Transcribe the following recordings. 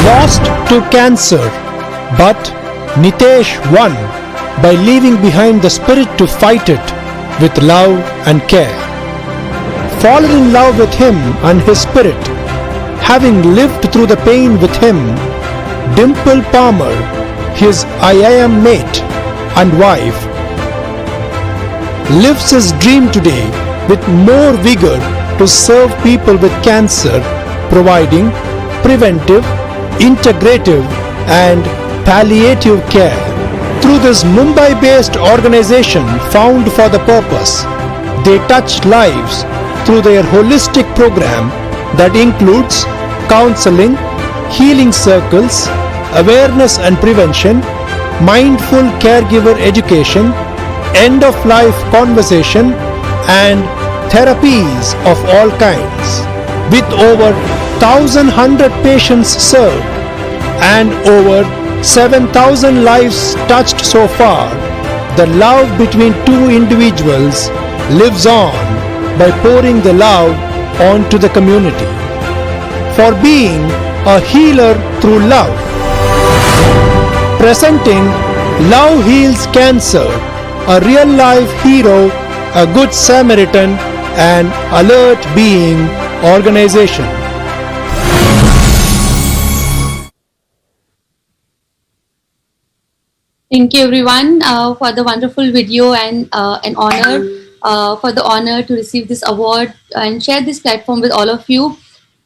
lost to cancer, but Nitesh won by leaving behind the spirit to fight it with love and care. Fallen in love with him and his spirit, having lived through the pain with him, Dimple Palmer, his IIM mate and wife, lives his dream today with more vigor to serve people with cancer, providing preventive, integrative and palliative care. Through this Mumbai-based organization found for the purpose, they touch lives through their holistic program that includes counseling, healing circles, awareness and prevention, mindful caregiver education, end-of-life conversation and therapies of all kinds. With over 1,100 patients served and over 7,000 lives touched so far, the love between two individuals lives on by pouring the love onto the community. For being a healer through love. Presenting Love Heals Cancer, a real-life hero, a good Samaritan and alert being organization. Thank you everyone for the wonderful video and an honor for the honor to receive this award and share this platform with all of you.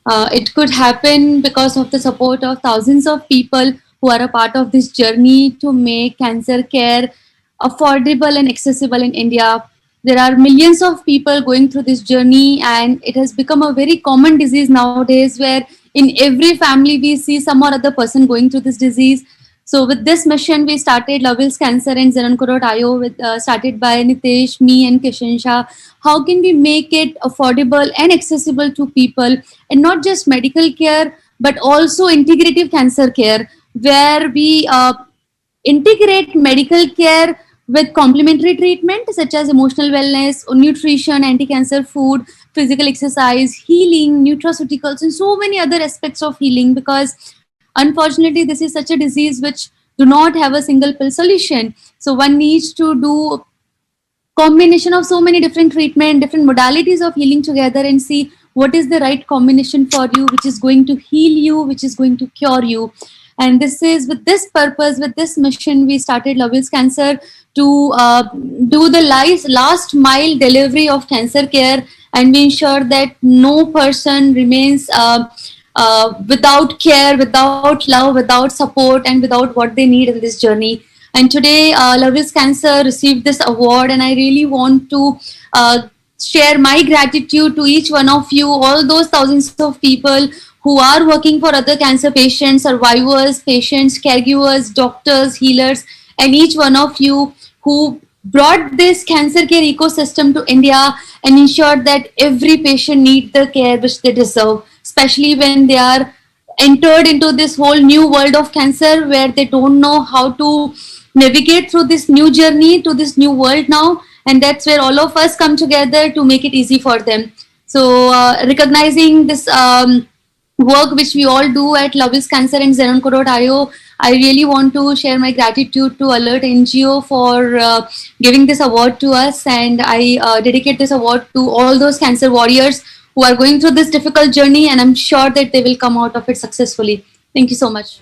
It could happen because of the support of thousands of people who are a part of this journey to make cancer care affordable and accessible in India. There are millions of people going through this journey and it has become a very common disease nowadays where in every family we see some or other person going through this disease. So with this mission, we started Love Heals Cancer and Zenonco.io, started by Nitesh, me and Kishan Shah. How can we make it affordable and accessible to people and not just medical care, but also integrative cancer care, where we integrate medical care with complementary treatment such as emotional wellness, nutrition, anti-cancer food, physical exercise, healing, nutraceuticals, and so many other aspects of healing, because unfortunately, this is such a disease which do not have a single pill solution. So one needs to do combination of so many different treatment, different modalities of healing together and see what is the right combination for you, which is going to heal you, which is going to cure you. And this is with this purpose, with this mission, we started Love Heals Cancer to do the last mile delivery of cancer care, and we ensure that no person remains without care, without love, without support, and without what they need in this journey. And today, Love Heals Cancer received this award, and I really want to share my gratitude to each one of you, all those thousands of people who are working for other cancer patients, survivors, patients, caregivers, doctors, healers, and each one of you who brought this cancer care ecosystem to India and ensured that every patient needs the care which they deserve, especially when they are entered into this whole new world of cancer where they don't know how to navigate through this new journey to this new world now. And that's where all of us come together to make it easy for them. So recognizing this work which we all do at Love Heals Cancer and Zenonco.io, I really want to share my gratitude to Alert NGO for giving this award to us, and I dedicate this award to all those cancer warriors who are going through this difficult journey, and I'm sure that they will come out of it successfully. Thank you so much.